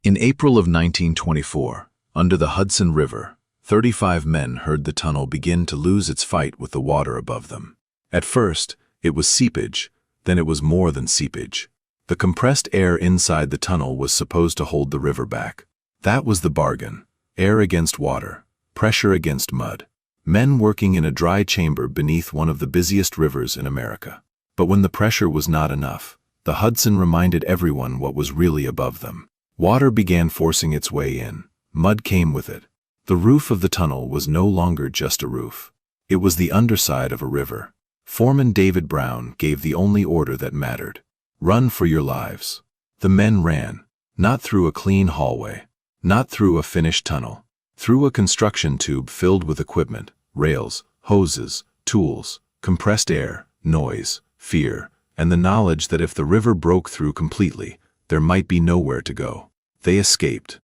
In April of 1924, under the Hudson River, 35 men heard the tunnel begin to lose its fight with the water above them. At first, it was seepage, then it was more than seepage. The compressed air inside the tunnel was supposed to hold the river back. That was the bargain: air against water, pressure against mud. Men working in a dry chamber beneath one of the busiest rivers in America. But when the pressure was not enough, the Hudson reminded everyone what was really above them. Water began forcing its way in. Mud came with it. The roof of the tunnel was no longer just a roof. It was the underside of a river. Foreman David Brown gave the only order that mattered: run for your lives. The men ran, not through a clean hallway, not through a finished tunnel, through a construction tube filled with equipment, rails, hoses, tools, compressed air, noise, fear, and the knowledge that if the river broke through completely, there might be nowhere to go. They escaped.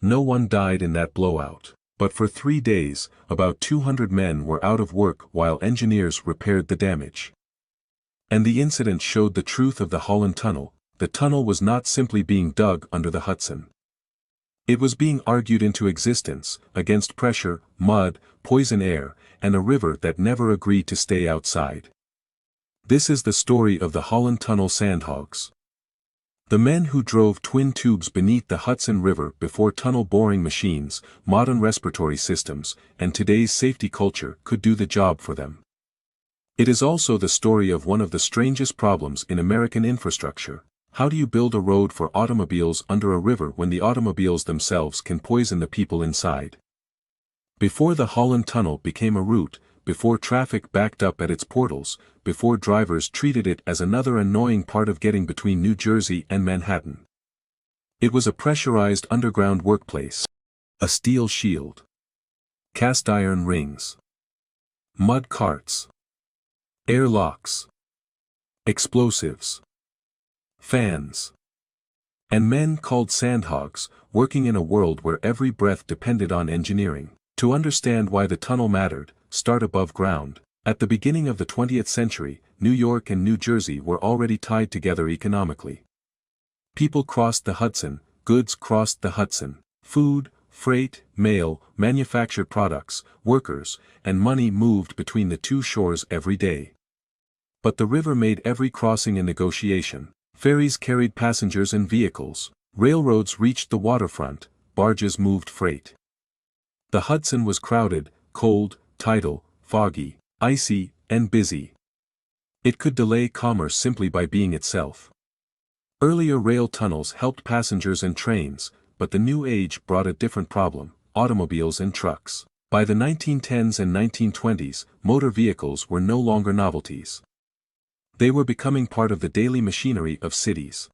No one died in that blowout, but for 3 days, about 200 men were out of work while engineers repaired the damage. And the incident showed the truth of the Holland Tunnel. The tunnel was not simply being dug under the Hudson. It was being argued into existence, against pressure, mud, poison air, and a river that never agreed to stay outside. This is the story of the Holland Tunnel sandhogs. The men who drove twin tubes beneath the Hudson River before tunnel boring machines, modern respiratory systems, and today's safety culture could do the job for them. It is also the story of one of the strangest problems in American infrastructure. How do you build a road for automobiles under a river when the automobiles themselves can poison the people inside? Before the Holland Tunnel became a route, before traffic backed up at its portals, before drivers treated it as another annoying part of getting between New Jersey and Manhattan, it was a pressurized underground workplace. A steel shield, cast iron rings, mud carts, air locks, explosives, fans, and men called sandhogs, working in a world where every breath depended on engineering. To understand why the tunnel mattered, start above ground. At the beginning of the 20th century, New York and New Jersey were already tied together economically. People crossed the Hudson, goods crossed the Hudson, food, freight, mail, manufactured products, workers, and money moved between the two shores every day. But the river made every crossing a negotiation. Ferries carried passengers and vehicles, railroads reached the waterfront, barges moved freight. The Hudson was crowded, cold, tidal, foggy, icy, and busy. It could delay commerce simply by being itself. Earlier rail tunnels helped passengers and trains, but the new age brought a different problem: automobiles and trucks. By the 1910s and 1920s, motor vehicles were no longer novelties. They were becoming part of the daily machinery of cities.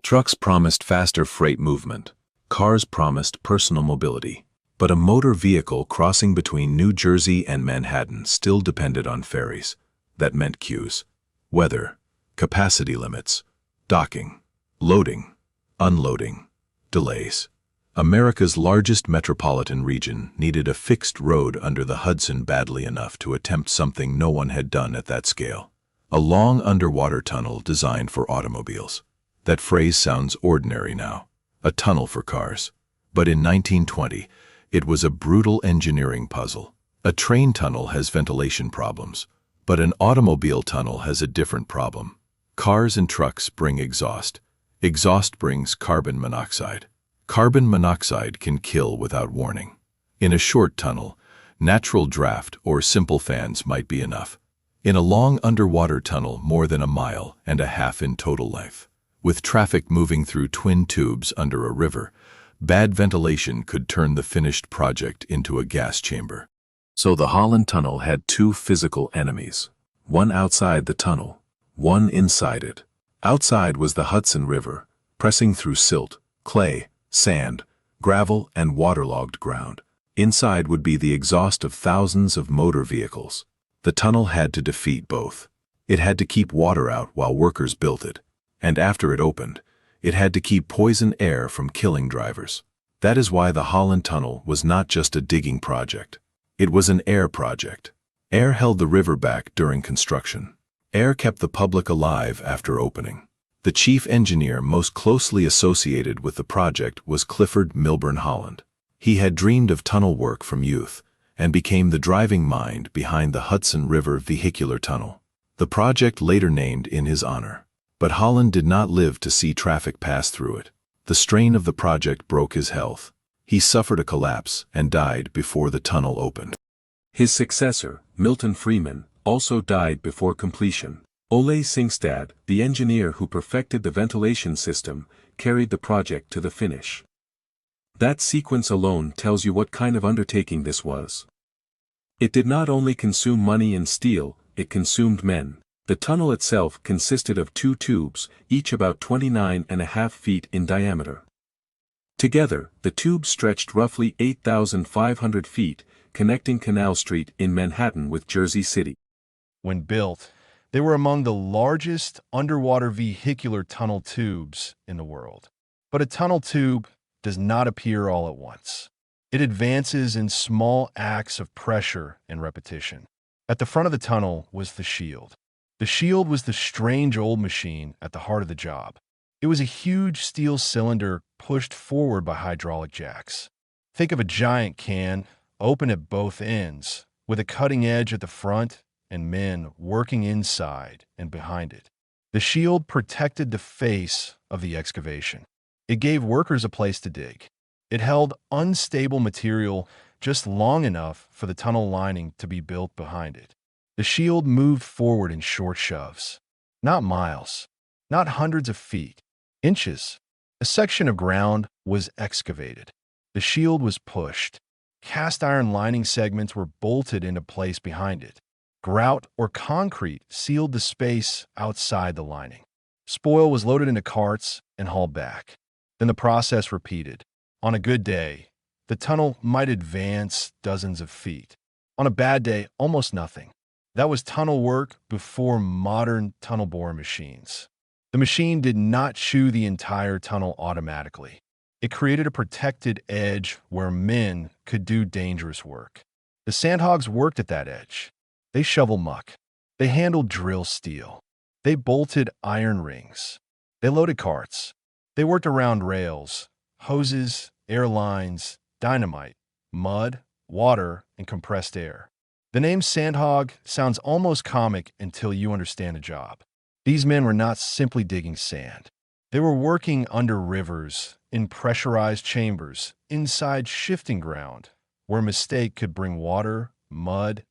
Trucks promised faster freight movement. Cars promised personal mobility. But a motor vehicle crossing between New Jersey and Manhattan still depended on ferries. That meant queues, weather, capacity limits, docking, loading, unloading, delays. America's largest metropolitan region needed a fixed road under the Hudson badly enough to attempt something no one had done at that scale: a long underwater tunnel designed for automobiles. That phrase sounds ordinary now, a tunnel for cars. But in 1920, it was a brutal engineering puzzle. A train tunnel has ventilation problems, but an automobile tunnel has a different problem. Cars and trucks bring exhaust. Exhaust brings carbon monoxide. Carbon monoxide can kill without warning. In a short tunnel, natural draft or simple fans might be enough. In a long underwater tunnel, more than 1.5 miles in total length, with traffic moving through twin tubes under a river, bad ventilation could turn the finished project into a gas chamber. So the Holland Tunnel had two physical enemies, one outside the tunnel, one inside it. Outside was the Hudson River, pressing through silt, clay, sand, gravel, and waterlogged ground. Inside would be the exhaust of thousands of motor vehicles. The tunnel had to defeat both. It had to keep water out while workers built it, and after it opened, it had to keep poison air from killing drivers. That is why the Holland Tunnel was not just a digging project. It was an air project. Air held the river back during construction. Air kept the public alive after opening. The chief engineer most closely associated with the project was Clifford Milburn Holland. He had dreamed of tunnel work from youth and became the driving mind behind the Hudson River vehicular tunnel. The project later named in his honor. But Holland did not live to see traffic pass through it. The strain of the project broke his health. He suffered a collapse and died before the tunnel opened. His successor, Milton Freeman, also died before completion. Ole Singstad, the engineer who perfected the ventilation system, carried the project to the finish. That sequence alone tells you what kind of undertaking this was. It did not only consume money and steel, it consumed men. The tunnel itself consisted of 2 tubes, each about 29.5 feet in diameter. Together, the tubes stretched roughly 8,500 feet, connecting Canal Street in Manhattan with Jersey City. When built, they were among the largest underwater vehicular tunnel tubes in the world. But a tunnel tube does not appear all at once. It advances in small acts of pressure and repetition. At the front of the tunnel was the shield. The shield was the strange old machine at the heart of the job. It was a huge steel cylinder pushed forward by hydraulic jacks. Think of a giant can, open at both ends, with a cutting edge at the front and men working inside and behind it. The shield protected the face of the excavation. It gave workers a place to dig. It held unstable material just long enough for the tunnel lining to be built behind it. The shield moved forward in short shoves. Not miles, not hundreds of feet, inches. A section of ground was excavated. The shield was pushed. Cast iron lining segments were bolted into place behind it. Grout or concrete sealed the space outside the lining. Spoil was loaded into carts and hauled back. Then the process repeated. On a good day, the tunnel might advance dozens of feet. On a bad day, almost nothing. That was tunnel work before modern tunnel borer machines. The machine did not chew the entire tunnel automatically. It created a protected edge where men could do dangerous work. The sandhogs worked at that edge. They shoveled muck. They handled drill steel. They bolted iron rings. They loaded carts. They worked around rails, hoses, air lines, dynamite, mud, water, and compressed air. The name sandhog sounds almost comic until you understand the job. These men were not simply digging sand. They were working under rivers, in pressurized chambers, inside shifting ground, where a mistake could bring water, mud,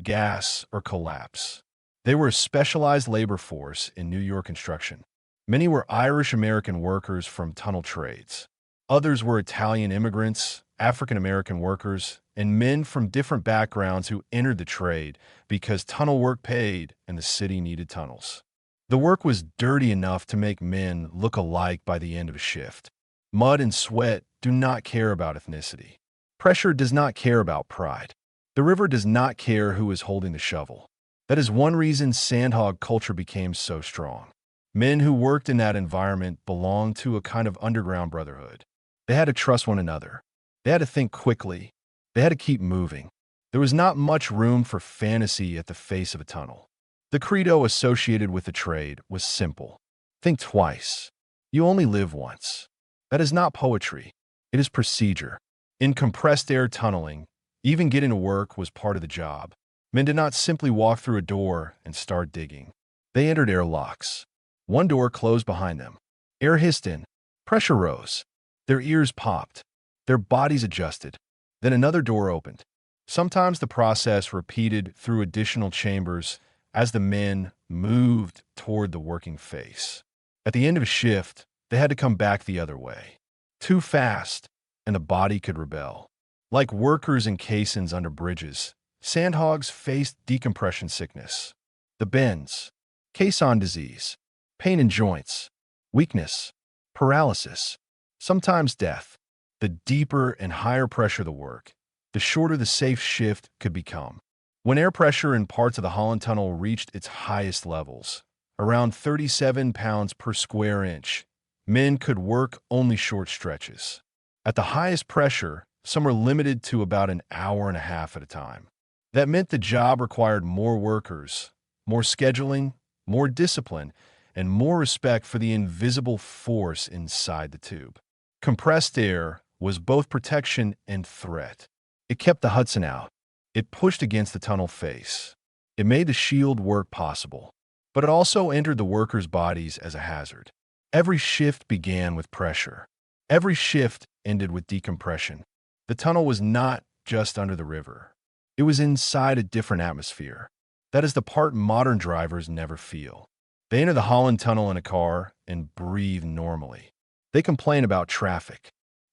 gas, or collapse. They were a specialized labor force in New York construction. Many were Irish-American workers from tunnel trades. Others were Italian immigrants, African-American workers, and men from different backgrounds who entered the trade because tunnel work paid and the city needed tunnels. The work was dirty enough to make men look alike by the end of a shift. Mud and sweat do not care about ethnicity. Pressure does not care about pride. The river does not care who is holding the shovel. That is one reason sandhog culture became so strong. Men who worked in that environment belonged to a kind of underground brotherhood. They had to trust one another. They had to think quickly. They had to keep moving. There was not much room for fantasy at the face of a tunnel. The credo associated with the trade was simple. Think twice. You only live once. That is not poetry. It is procedure. In compressed air tunneling, even getting to work was part of the job. Men did not simply walk through a door and start digging. They entered airlocks. One door closed behind them. Air hissed in. Pressure rose. Their ears popped. Their bodies adjusted. Then another door opened. Sometimes the process repeated through additional chambers as the men moved toward the working face. At the end of a shift, they had to come back the other way. Too fast, and the body could rebel. Like workers in caissons under bridges, sandhogs faced decompression sickness. The bends, caisson disease, pain in joints, weakness, paralysis, sometimes death. The deeper and higher pressure the work, the shorter the safe shift could become. When air pressure in parts of the Holland Tunnel reached its highest levels, around 37 pounds per square inch, men could work only short stretches. At the highest pressure, some were limited to about an hour and a half at a time. That meant the job required more workers, more scheduling, more discipline, and more respect for the invisible force inside the tube. Compressed air was both protection and threat. It kept the Hudson out. It pushed against the tunnel face. It made the shield work possible. But it also entered the workers' bodies as a hazard. Every shift began with pressure. Every shift ended with decompression. The tunnel was not just under the river. It was inside a different atmosphere. That is the part modern drivers never feel. They enter the Holland Tunnel in a car and breathe normally. They complain about traffic.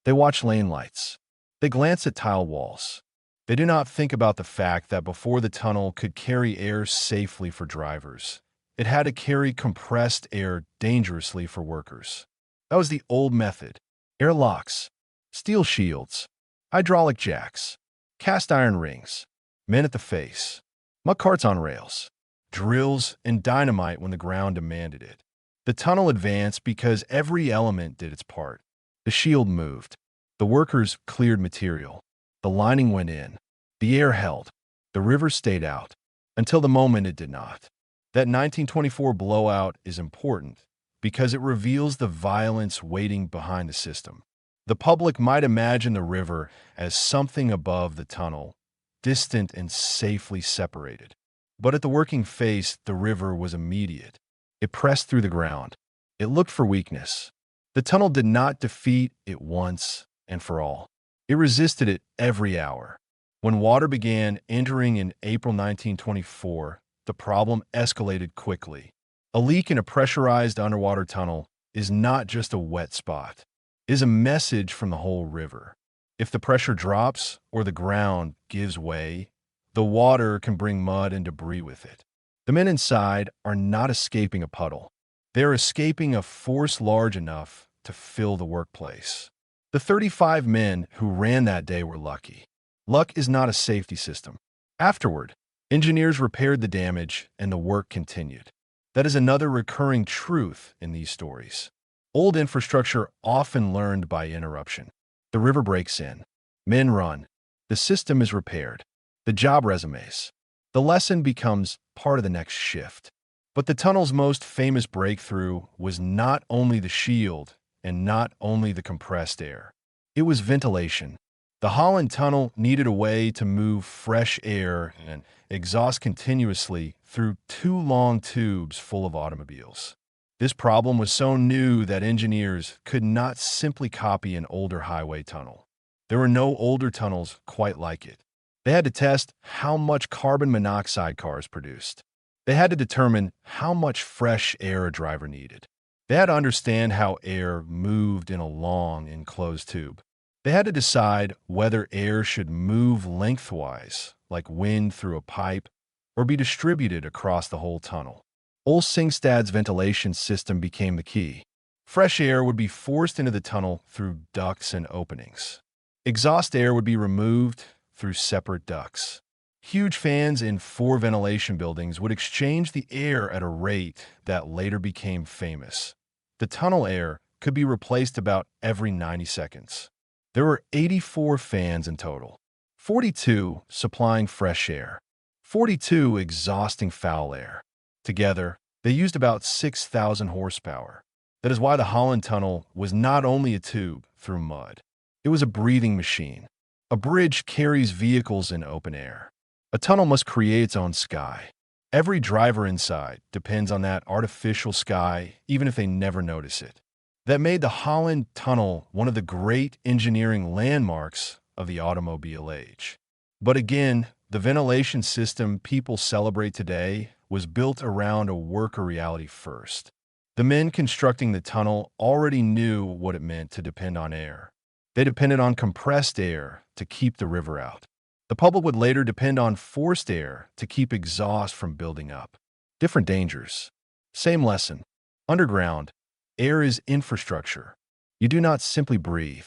They watch lane lights. They glance at tile walls. They do not think about the fact that before the tunnel could carry air safely for drivers, it had to carry compressed air dangerously for workers. That was the old method. Air locks, steel shields, hydraulic jacks, cast iron rings, men at the face, muck carts on rails, drills, and dynamite when the ground demanded it. The tunnel advanced because every element did its part. The shield moved. The workers cleared material. The lining went in. The air held. The river stayed out. Until the moment it did not. That 1924 blowout is important because it reveals the violence waiting behind the system. The public might imagine the river as something above the tunnel, distant and safely separated. But at the working face, the river was immediate. It pressed through the ground. It looked for weakness. The tunnel did not defeat it once and for all. It resisted it every hour. When water began entering in April 1924, the problem escalated quickly. A leak in a pressurized underwater tunnel is not just a wet spot. It is a message from the whole river. If the pressure drops or the ground gives way, the water can bring mud and debris with it. The men inside are not escaping a puddle. They are escaping a force large enough to fill the workplace. The 35 men who ran that day were lucky. Luck is not a safety system. Afterward, engineers repaired the damage and the work continued. That is another recurring truth in these stories. Old infrastructure often learned by interruption. The river breaks in. Men run. The system is repaired. The job resumes. The lesson becomes part of the next shift. But the tunnel's most famous breakthrough was not only the shield and not only the compressed air. It was ventilation. The Holland Tunnel needed a way to move fresh air and exhaust continuously through two long tubes full of automobiles. This problem was so new that engineers could not simply copy an older highway tunnel. There were no older tunnels quite like it. They had to test how much carbon monoxide cars produced. They had to determine how much fresh air a driver needed. They had to understand how air moved in a long, enclosed tube. They had to decide whether air should move lengthwise, like wind through a pipe, or be distributed across the whole tunnel. Ole Singstad's ventilation system became the key. Fresh air would be forced into the tunnel through ducts and openings. Exhaust air would be removed through separate ducts. Huge fans in 4 ventilation buildings would exchange the air at a rate that later became famous. The tunnel air could be replaced about every 90 seconds. There were 84 fans in total, 42 supplying fresh air, 42 exhausting foul air. Together, they used about 6,000 horsepower. That is why the Holland Tunnel was not only a tube through mud. It was a breathing machine. A bridge carries vehicles in open air. A tunnel must create its own sky. Every driver inside depends on that artificial sky, even if they never notice it. That made the Holland Tunnel one of the great engineering landmarks of the automobile age. But again, the ventilation system people celebrate today was built around a worker reality first. The men constructing the tunnel already knew what it meant to depend on air. They depended on compressed air to keep the river out. The public would later depend on forced air to keep exhaust from building up. Different dangers. Same lesson. Underground, air is infrastructure. You do not simply breathe.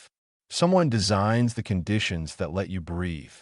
Someone designs the conditions that let you breathe.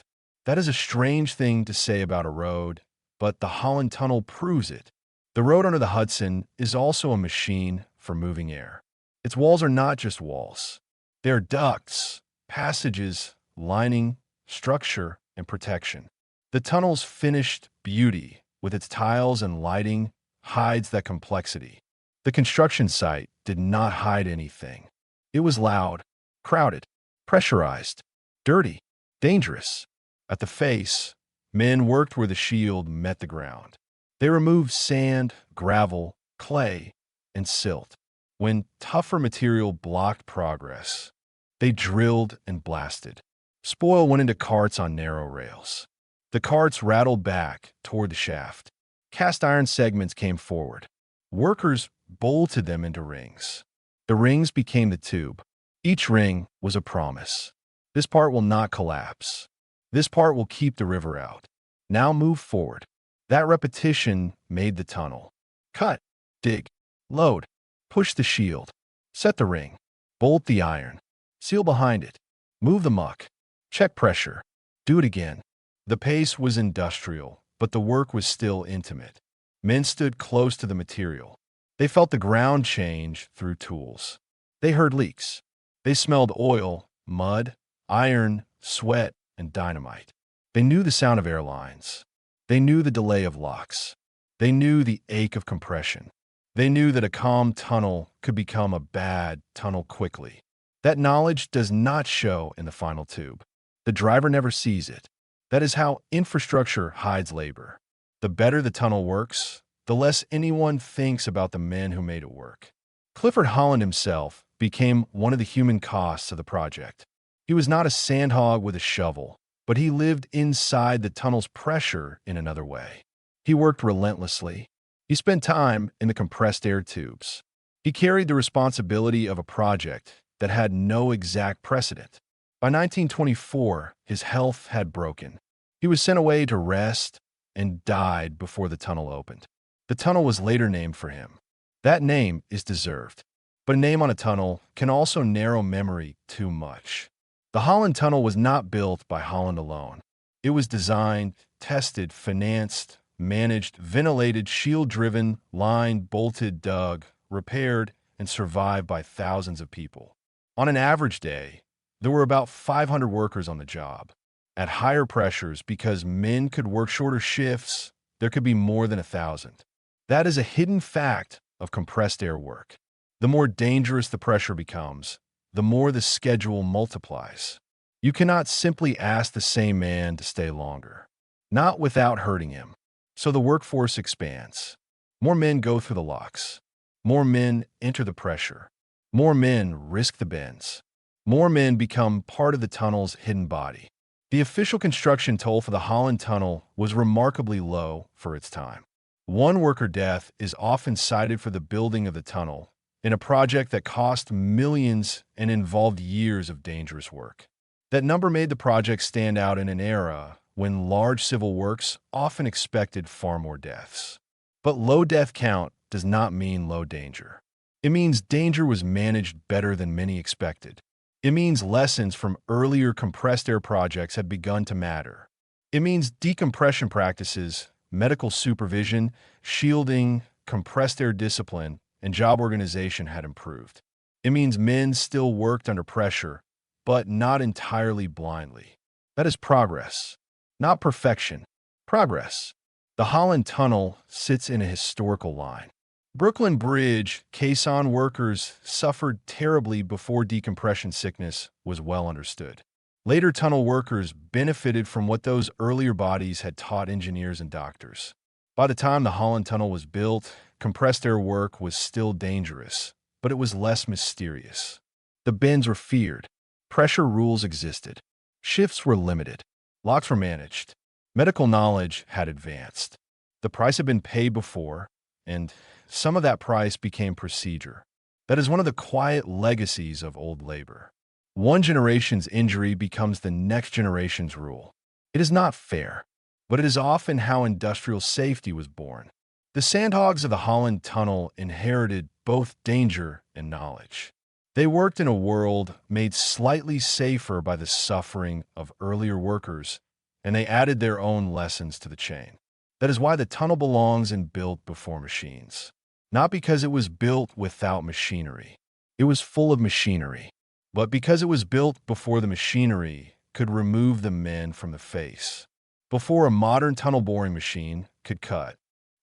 That is a strange thing to say about a road, but the Holland Tunnel proves it. The road under the Hudson is also a machine for moving air. Its walls are not just walls. They are ducts, passages, lining, structure, and protection. The tunnel's finished beauty, with its tiles and lighting, hides that complexity. The construction site did not hide anything. It was loud, crowded, pressurized, dirty, dangerous. At the face, men worked where the shield met the ground. They removed sand, gravel, clay, and silt. When tougher material blocked progress, they drilled and blasted. Spoil went into carts on narrow rails. The carts rattled back toward the shaft. Cast iron segments came forward. Workers bolted them into rings. The rings became the tube. Each ring was a promise. This part will not collapse. This part will keep the river out. Now move forward. That repetition made the tunnel. Cut, dig, load, push the shield, set the ring, bolt the iron, seal behind it, move the muck, check pressure, do it again. The pace was industrial, but the work was still intimate. Men stood close to the material. They felt the ground change through tools. They heard leaks. They smelled oil, mud, iron, sweat, and dynamite. They knew the sound of airlines. They knew the delay of locks. They knew the ache of compression. They knew that a calm tunnel could become a bad tunnel quickly. That knowledge does not show in the final tube. The driver never sees it. That is how infrastructure hides labor. The better the tunnel works, the less anyone thinks about the men who made it work. Clifford Holland himself became one of the human costs of the project. He was not a sandhog with a shovel, but he lived inside the tunnel's pressure in another way. He worked relentlessly. He spent time in the compressed air tubes. He carried the responsibility of a project that had no exact precedent. By 1924, his health had broken. He was sent away to rest and died before the tunnel opened. The tunnel was later named for him. That name is deserved. But a name on a tunnel can also narrow memory too much. The Holland Tunnel was not built by Holland alone. It was designed, tested, financed, managed, ventilated, shield-driven, lined, bolted, dug, repaired, and survived by thousands of people. On an average day, there were about 500 workers on the job. At higher pressures, because men could work shorter shifts, there could be more than 1,000. That is a hidden fact of compressed air work. The more dangerous the pressure becomes, the more the schedule multiplies. You cannot simply ask the same man to stay longer, not without hurting him. So the workforce expands. More men go through the locks. More men enter the pressure. More men risk the bends. More men become part of the tunnel's hidden body. The official construction toll for the Holland Tunnel was remarkably low for its time. One worker death is often cited for the building of the tunnel, in a project that cost millions and involved years of dangerous work. That number made the project stand out in an era when large civil works often expected far more deaths. But low death count does not mean low danger. It means danger was managed better than many expected. It means lessons from earlier compressed air projects have begun to matter. It means decompression practices, medical supervision, shielding, compressed air discipline, and job organization had improved. It means men still worked under pressure, but not entirely blindly. That is progress, not perfection. Progress. The Holland Tunnel sits in a historical line. Brooklyn Bridge caisson workers suffered terribly before decompression sickness was well understood. Later tunnel workers benefited from what those earlier bodies had taught engineers and doctors. By the time the Holland Tunnel was built, compressed air work was still dangerous, but it was less mysterious. The bends were feared. Pressure rules existed. Shifts were limited. Locks were managed. Medical knowledge had advanced. The price had been paid before, and some of that price became procedure. That is one of the quiet legacies of old labor. One generation's injury becomes the next generation's rule. It is not fair, but it is often how industrial safety was born. The sandhogs of the Holland Tunnel inherited both danger and knowledge. They worked in a world made slightly safer by the suffering of earlier workers, and they added their own lessons to the chain. That is why the tunnel belongs and built before machines. Not because it was built without machinery. It was full of machinery. But because it was built before the machinery could remove the men from the face. Before a modern tunnel boring machine could cut,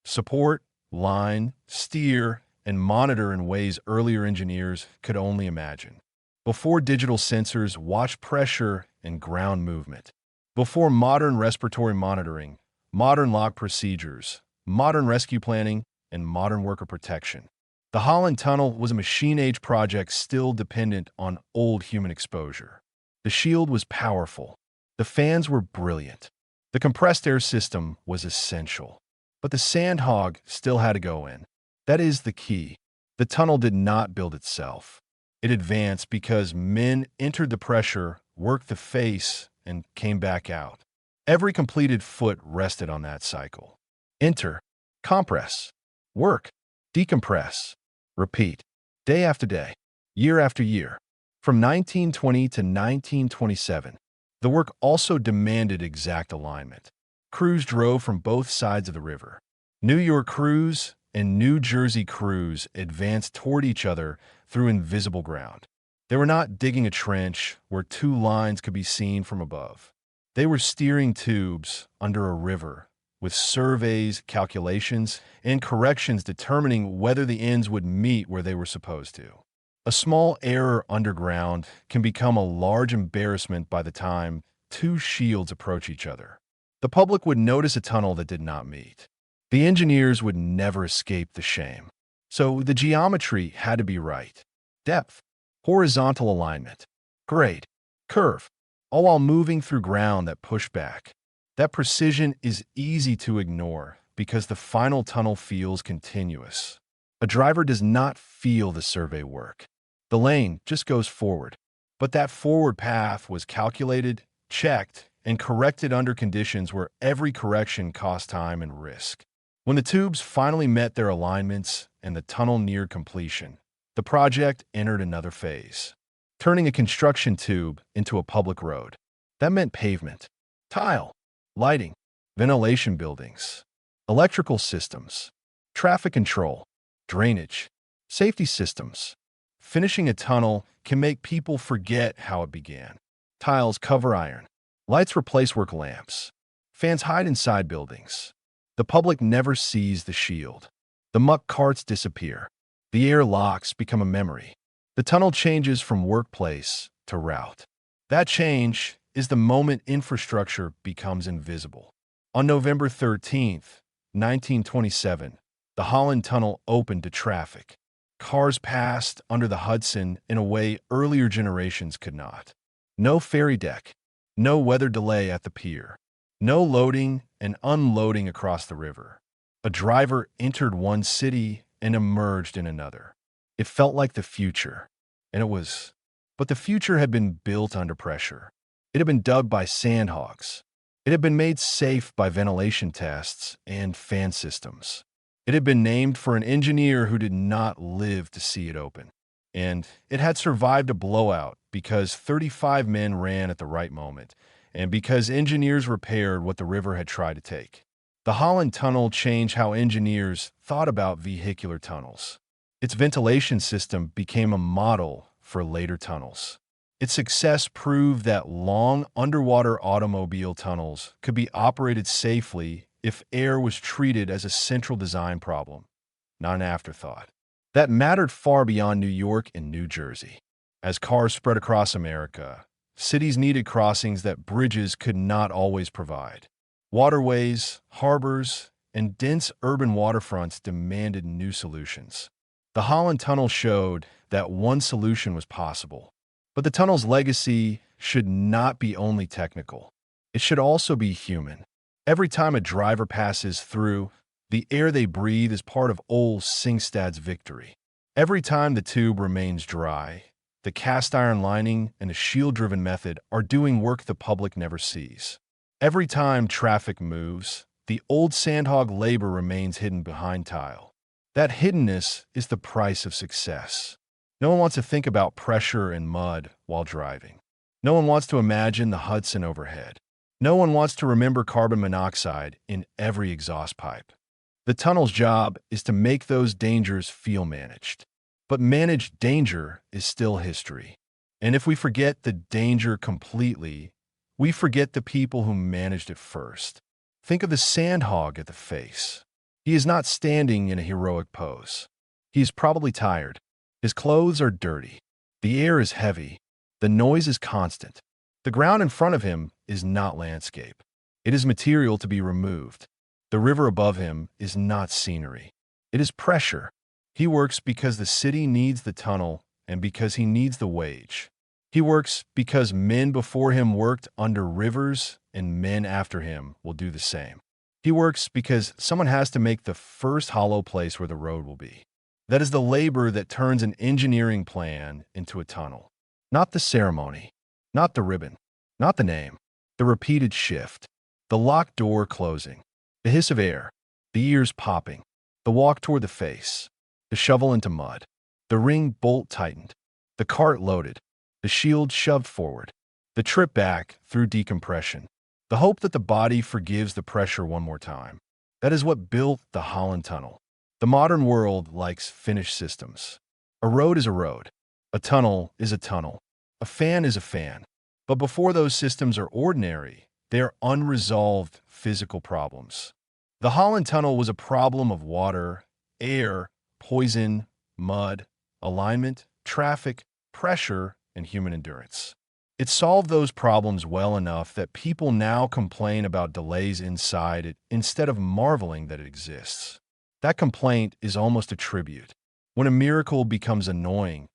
support, line, steer, and monitor in ways earlier engineers could only imagine. Before digital sensors watched pressure and ground movement. Before modern respiratory monitoring, modern lock procedures, modern rescue planning, and modern worker protection. The Holland Tunnel was a machine-age project still dependent on old human exposure. The shield was powerful. The fans were brilliant. The compressed air system was essential. But the sandhog still had to go in. That is the key. The tunnel did not build itself. It advanced because men entered the pressure, worked the face, and came back out. Every completed foot rested on that cycle. Enter, compress, work, decompress, repeat, day after day, year after year. From 1920 to 1927, the work also demanded exact alignment. Crews drove from both sides of the river. New York crews and New Jersey crews advanced toward each other through invisible ground. They were not digging a trench where two lines could be seen from above. They were steering tubes under a river, with surveys, calculations, and corrections determining whether the ends would meet where they were supposed to. A small error underground can become a large embarrassment by the time two shields approach each other. The public would notice a tunnel that did not meet. The engineers would never escape the shame. So the geometry had to be right. Depth, horizontal alignment, grade, curve, all while moving through ground that pushed back. That precision is easy to ignore because the final tunnel feels continuous. A driver does not feel the survey work. The lane just goes forward. But that forward path was calculated, checked, and corrected under conditions where every correction cost time and risk. When the tubes finally met their alignments and the tunnel neared completion, the project entered another phase, turning a construction tube into a public road. That meant pavement, tile, lighting, ventilation buildings, electrical systems, traffic control, drainage, safety systems. Finishing a tunnel can make people forget how it began. Tiles cover iron. Lights replace work lamps. Fans hide inside buildings. The public never sees the shield. The muck carts disappear. The air locks become a memory. The tunnel changes from workplace to route. That change is the moment infrastructure becomes invisible. On November 13th, 1927, the Holland Tunnel opened to traffic. Cars passed under the Hudson in a way earlier generations could not. No ferry deck, no weather delay at the pier, no loading and unloading across the river. A driver entered one city and emerged in another. It felt like the future, and it was. But the future had been built under pressure. It had been dug by sandhogs. It had been made safe by ventilation tests and fan systems. It had been named for an engineer who did not live to see it open. And it had survived a blowout because 35 men ran at the right moment, and because engineers repaired what the river had tried to take. The Holland Tunnel changed how engineers thought about vehicular tunnels. Its ventilation system became a model for later tunnels. Its success proved that long underwater automobile tunnels could be operated safely if air was treated as a central design problem, not an afterthought. That mattered far beyond New York and New Jersey. As cars spread across America, cities needed crossings that bridges could not always provide. Waterways, harbors, and dense urban waterfronts demanded new solutions. The Holland Tunnel showed that one solution was possible. But the tunnel's legacy should not be only technical. It should also be human. Every time a driver passes through, the air they breathe is part of old Singstad's victory. Every time the tube remains dry, the cast iron lining and the shield-driven method are doing work the public never sees. Every time traffic moves, the old sandhog labor remains hidden behind tile. That hiddenness is the price of success. No one wants to think about pressure and mud while driving. No one wants to imagine the Hudson overhead. No one wants to remember carbon monoxide in every exhaust pipe. The tunnel's job is to make those dangers feel managed. But managed danger is still history. And if we forget the danger completely, we forget the people who managed it first. Think of the sandhog at the face. He is not standing in a heroic pose. He is probably tired. His clothes are dirty. The air is heavy. The noise is constant. The ground in front of him is not landscape. It is material to be removed. The river above him is not scenery. It is pressure. He works because the city needs the tunnel and because he needs the wage. He works because men before him worked under rivers and men after him will do the same. He works because someone has to make the first hollow place where the road will be. That is the labor that turns an engineering plan into a tunnel. Not the ceremony, not the ribbon, not the name, the repeated shift, the locked door closing, the hiss of air, the ears popping, the walk toward the face, the shovel into mud, the ring bolt tightened, the cart loaded, the shield shoved forward, the trip back through decompression, the hope that the body forgives the pressure one more time. That is what built the Holland Tunnel. The modern world likes finished systems. A road is a road. A tunnel is a tunnel. A fan is a fan. But before those systems are ordinary, they are unresolved physical problems. The Holland Tunnel was a problem of water, air, poison, mud, alignment, traffic, pressure, and human endurance. It solved those problems well enough that people now complain about delays inside it instead of marveling that it exists. That complaint is almost a tribute. When a miracle becomes annoying,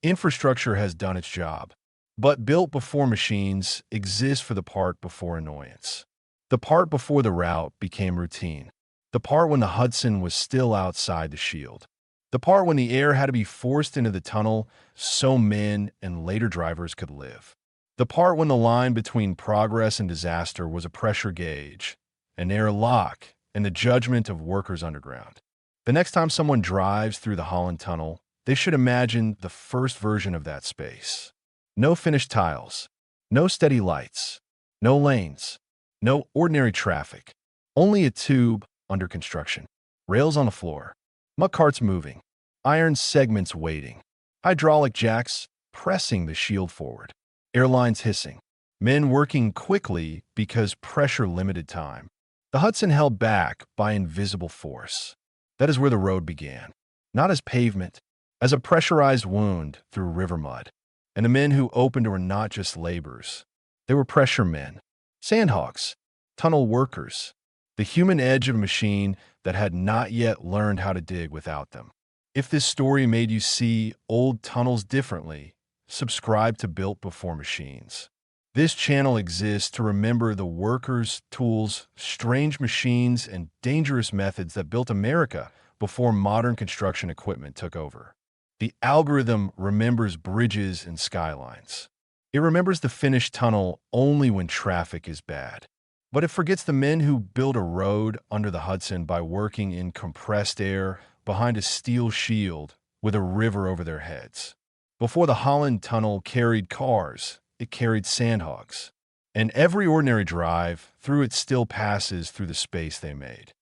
infrastructure has done its job. But built before machines exists for the part before annoyance. The part before the route became routine. The part when the Hudson was still outside the shield. The part when the air had to be forced into the tunnel so men and later drivers could live. The part when the line between progress and disaster was a pressure gauge, an air lock, and the judgment of workers underground. The next time someone drives through the Holland Tunnel, they should imagine the first version of that space. No finished tiles, no steady lights, no lanes, no ordinary traffic, only a tube under construction, rails on the floor, muck carts moving, iron segments waiting, hydraulic jacks pressing the shield forward, airlines hissing, men working quickly because pressure limited time. The Hudson held back by invisible force. That is where the road began, not as pavement, as a pressurized wound through river mud. And the men who opened were not just laborers. They were pressure men, sandhogs, tunnel workers, the human edge of a machine that had not yet learned how to dig without them. If this story made you see old tunnels differently, subscribe to Built Before Machines. This channel exists to remember the workers, tools, strange machines, and dangerous methods that built America before modern construction equipment took over. The algorithm remembers bridges and skylines. It remembers the finished tunnel only when traffic is bad. But it forgets the men who built a road under the Hudson by working in compressed air behind a steel shield with a river over their heads. Before the Holland Tunnel carried cars, it carried sandhogs. And every ordinary drive through it still passes through the space they made.